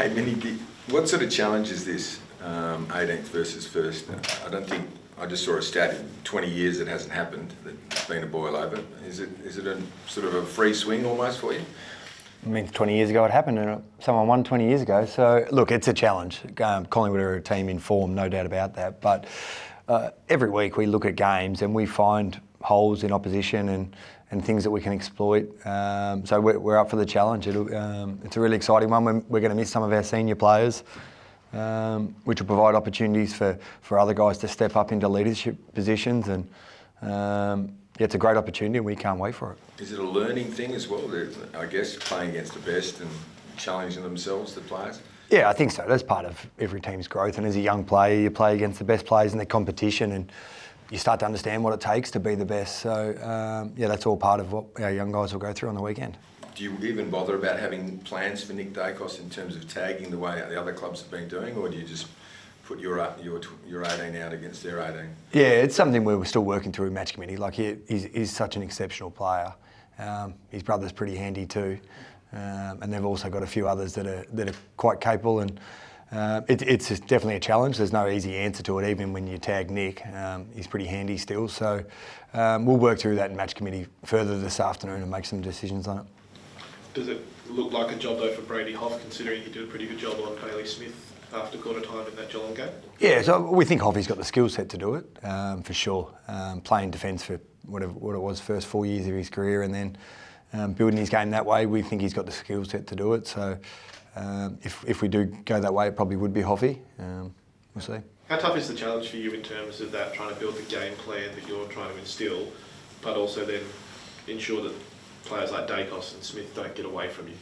Hey, Minnie, what sort of challenge is this, 18th versus first? I just saw a stat in 20 years it hasn't happened, that it's been a boil over. Is it a sort of a free swing almost for you? I mean, 20 years ago it happened and someone won 20 years ago. So, look, it's a challenge. Collingwood are a team in form, no doubt about that. But every week we look at games and we find holes in opposition and things that we can exploit. So we're up for the challenge. It's a really exciting one. We're going to miss some of our senior players, which will provide opportunities for other guys to step up into leadership positions. And it's a great opportunity and we can't wait for it. Is it a learning thing as well? I guess playing against the best and challenging themselves, the players? Yeah, I think so. That's part of every team's growth. And as a young player, you play against the best players in the competition and you start to understand what it takes to be the best. So, that's all part of what our young guys will go through on the weekend. Do you even bother about having plans for Nick Dacos in terms of tagging the way the other clubs have been doing, or do you just put your 18 out against their 18? Yeah, it's something we're still working through in match committee. Like he's such an exceptional player. His brother's pretty handy too, and they've also got a few others that are quite capable. And it's definitely a challenge. There's no easy answer to it, even when you tag Nick. He's pretty handy still. So we'll work through that in match committee further this afternoon and make some decisions on it. Does it look like a job though for Brady Hoff, considering he did a pretty good job on Bailey Smith after quarter time in that Geelong game? Yeah, so we think Hoffy's got the skill set to do it, for sure. Playing defence for what it was, first 4 years of his career, and then building his game that way, we think he's got the skill set to do it. So if we do go that way, it probably would be Hoffy. We'll see. How tough is the challenge for you in terms of that, trying to build the game plan that you're trying to instill, but also then ensure that players like Dacos and Smith don't get away from you?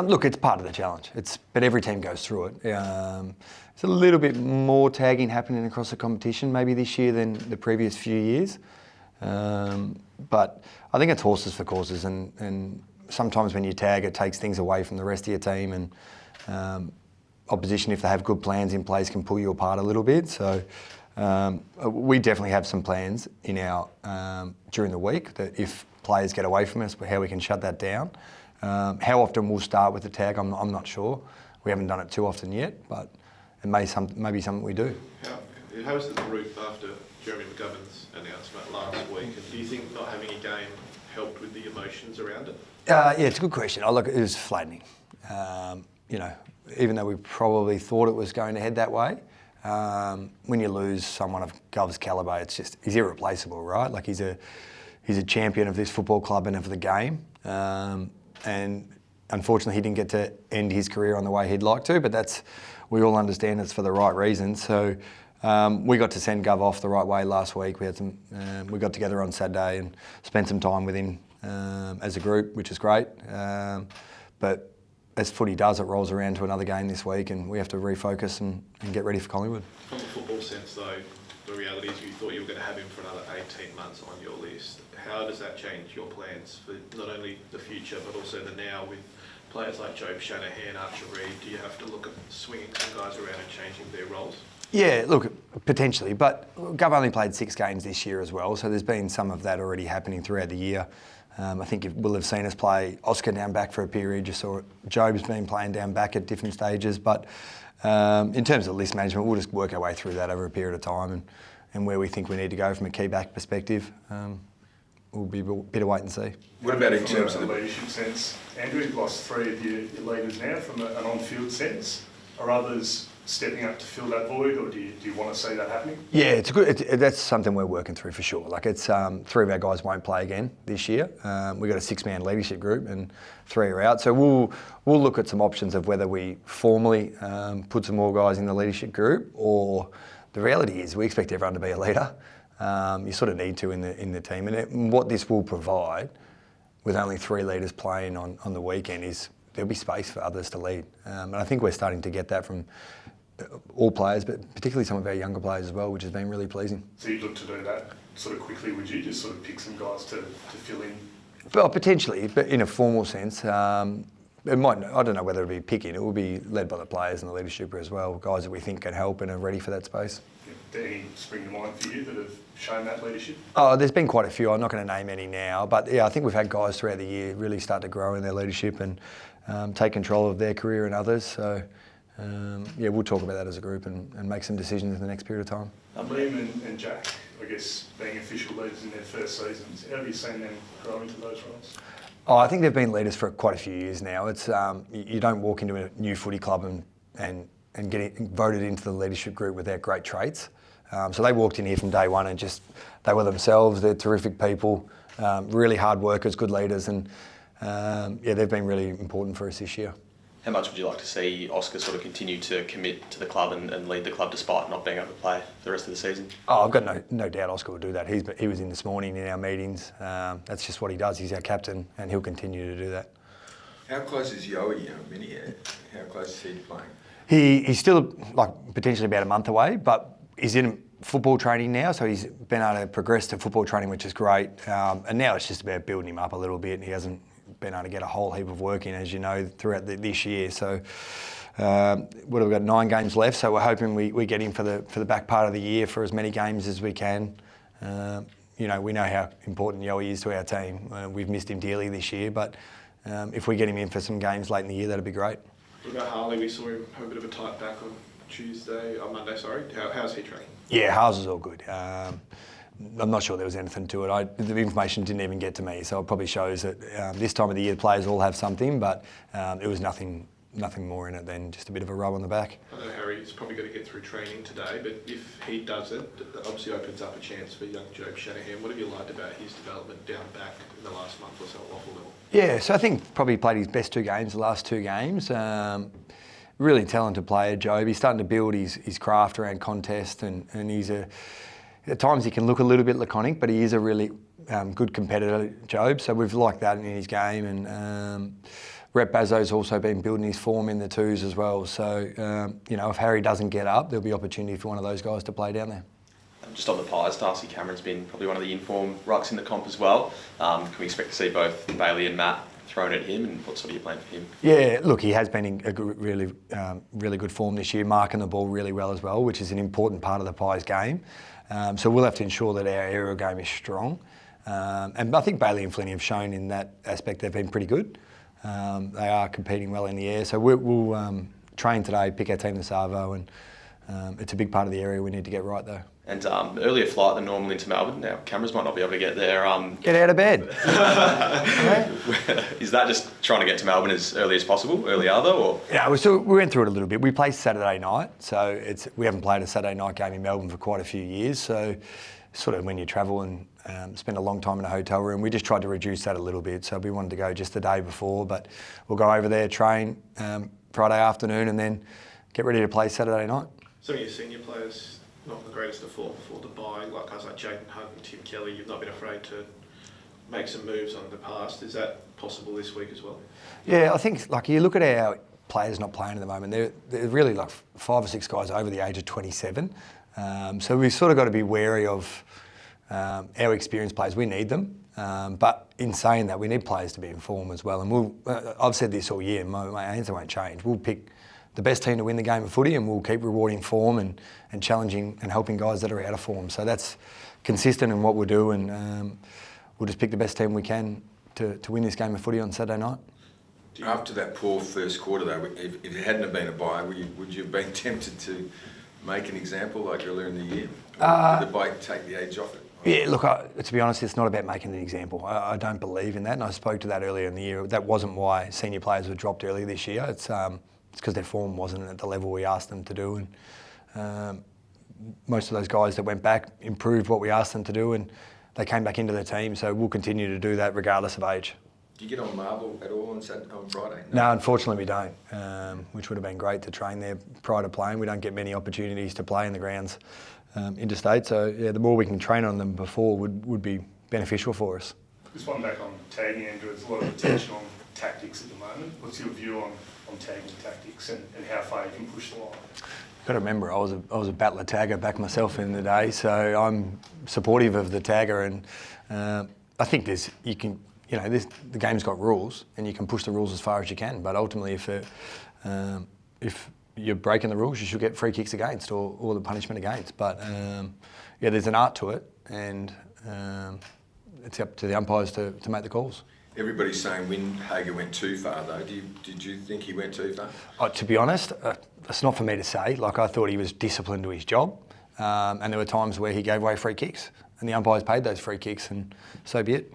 Look, it's part of the challenge. But every team goes through it. It's a little bit more tagging happening across the competition maybe this year than the previous few years. But I think it's horses for courses, and sometimes when you tag, it takes things away from the rest of your team, and opposition, if they have good plans in place, can pull you apart a little bit. So we definitely have some plans in our during the week that if players get away from us, but how we can shut that down. How often we'll start with the tag, I'm not sure. We haven't done it too often yet, but it may be something we do. How was the route after Jeremy McGovern's announcement last week? And do you think not having a game helped with the emotions around it? Yeah, it's a good question. Look, it was flattening. Even though we probably thought it was going to head that way, when you lose someone of Gov's calibre, he's irreplaceable, right? Like he's a champion of this football club and of the game. And unfortunately, he didn't get to end his career on the way he'd like to, but we all understand it's for the right reasons. So we got to send Gov off the right way last week. We got together on Saturday and spent some time with him as a group, which is great. But as footy does, it rolls around to another game this week and we have to refocus and get ready for Collingwood. From a football sense though, the reality is you thought you were going to have him for another 18 months on your list. How does that change your plans for not only the future but also the now with players like Jobe Shanahan, Archer Reid? Do you have to look at swinging some guys around and changing their roles? Yeah, look, potentially, but Gov only played 6 games this year as well, so there's been some of that already happening throughout the year. I think you will have seen us play Oscar down back for a period. You saw Jobe's been playing down back at different stages, but in terms of list management, we'll just work our way through that over a period of time and where we think we need to go from a key back perspective. Will be a bit of wait and see. What about in terms of the leadership sense? Andrew, you've lost 3 of your leaders now from an on-field sense. Are others stepping up to fill that void, or do you want to see that happening? Yeah, that's something we're working through for sure. Like 3 of our guys won't play again this year. We've got a 6-man leadership group and 3 are out. So we'll look at some options of whether we formally put some more guys in the leadership group, or the reality is we expect everyone to be a leader. You sort of need to in the team, and what this will provide, with only 3 leaders playing on the weekend, is there'll be space for others to lead. And I think we're starting to get that from all players, but particularly some of our younger players as well, which has been really pleasing. So you'd look to do that sort of quickly, would you? Just sort of pick some guys to fill in? Well, potentially, but in a formal sense. It might. I don't know whether it'll be picking. It will be led by the players and the leadership as well, guys that we think can help and are ready for that space. Any spring to mind for you that have shown that leadership? Oh, there's been quite a few. I'm not going to name any now, but yeah, I think we've had guys throughout the year really start to grow in their leadership and take control of their career and others. So we'll talk about that as a group and make some decisions in the next period of time. Liam and Jack, I guess, being official leaders in their first seasons, how have you seen them grow into those roles? Oh, I think they've been leaders for quite a few years now. It's you don't walk into a new footy club and get voted into the leadership group without great traits. So they walked in here from day one and they were themselves. They're terrific people, really hard workers, good leaders, and they've been really important for us this year. How much would you like to see Oscar sort of continue to commit to the club and lead the club despite not being able to play the rest of the season? Oh, I've got no doubt Oscar will do that. He was in this morning in our meetings. That's just what he does. He's our captain and he'll continue to do that. How close is Yowie, Minnie? How close is he to playing? He's still potentially about a month away, but he's in football training now, so he's been able to progress to football training, which is great. And now it's just about building him up a little bit. He hasn't been able to get a whole heap of work in, as you know, throughout this year. So we've got 9 games left, so we're hoping we get him for the back part of the year for as many games as we can. We know how important Yowie is to our team. We've missed him dearly this year, but if we get him in for some games late in the year, that'd be great. What about Harley? We saw him have a bit of a tight back on Monday. How's he tracking? Yeah, Harles is all good. I'm not sure there was anything to it. The information didn't even get to me, so it probably shows that this time of the year players all have something, but it was nothing more in it than just a bit of a rub on the back. I know Harry's probably got to get through training today, but if he does it, that obviously opens up a chance for young Job Shanahan. What have you liked about his development down back in the last month or so at Waffle level? Yeah, so I think probably played his best 2 games, the last 2 games. Really talented player, Job. He's starting to build his craft around contest, and he's at times he can look a little bit laconic, but he is a really good competitor, Job. So we've liked that in his game, and Rep Bazzo's also been building his form in the 2s as well. So if Harry doesn't get up, there'll be opportunity for one of those guys to play down there. Just on the Pies, Darcy Cameron's been probably one of the informed rucks in the comp as well. Can we expect to see both Bailey and Matt thrown at him, and what sort of your plan for him? Yeah, look, he has been in a really good form this year, marking the ball really well as well, which is an important part of the Pies game. So we'll have to ensure that our aerial game is strong. And I think Bailey and Flinny have shown in that aspect they've been pretty good. They are competing well in the air. So we'll train today, pick our team this Arvo, and it's a big part of the area we need to get right though. And earlier flight than normal into Melbourne. Now, cameras might not be able to get there. Get out of bed. Is that just trying to get to Melbourne as early as possible, early Arvo, or? Yeah, we went through it a little bit. We play Saturday night, so we haven't played a Saturday night game in Melbourne for quite a few years. So sort of when you travel and spend a long time in a hotel room, we just tried to reduce that a little bit. So we wanted to go just the day before, but we'll go over there, train Friday afternoon, and then get ready to play Saturday night. Some of your senior players, not the greatest of form before the bye, like guys like Jaden Hunt and Tim Kelly, you've not been afraid to make some moves on the past. Is that possible this week as well? Yeah, I think you look at our players not playing at the moment, they're really 5 or 6 guys over the age of 27. So we've sort of got to be wary of our experienced players. We need them, but in saying that, we need players to be in form as well. And I've said this all year, my answer won't change. We'll pick the best team to win the game of footy, and we'll keep rewarding form and challenging and helping guys that are out of form. So that's consistent in what we'll do, and we'll just pick the best team we can to win this game of footy on Saturday night. After that poor first quarter, though, if it hadn't have been a bye, would you have been tempted to make an example like earlier in the year? Or did the bye take the edge off it? Yeah, look, to be honest, it's not about making an example. I don't believe in that, and I spoke to that earlier in the year. That wasn't why senior players were dropped earlier this year. It's because their form wasn't at the level we asked them to do, and most of those guys that went back improved what we asked them to do, and they came back into the team. So we'll continue to do that regardless of age. Do you get on marble at all on Friday? No, unfortunately we don't, which would have been great to train there prior to playing. We don't get many opportunities to play in the grounds interstate, so yeah, the more we can train on them before would be beneficial for us. Just one back on tagging, Andrew. There's a lot of attention on tactics at the moment. What's your view on tagging tactics and how far you can push the line? You've got to remember, I was a battler tagger back myself in the day, so I'm supportive of the tagger, and I think the game's got rules, and you can push the rules as far as you can. But ultimately, if you're breaking the rules, you should get free kicks against or the punishment against. But there's an art to it, and it's up to the umpires to make the calls. Everybody's saying Windhager went too far, though. Did you think he went too far? To be honest, it's not for me to say. Like, I thought he was disciplined to his job, and there were times where he gave away free kicks, and the umpires paid those free kicks, and so be it.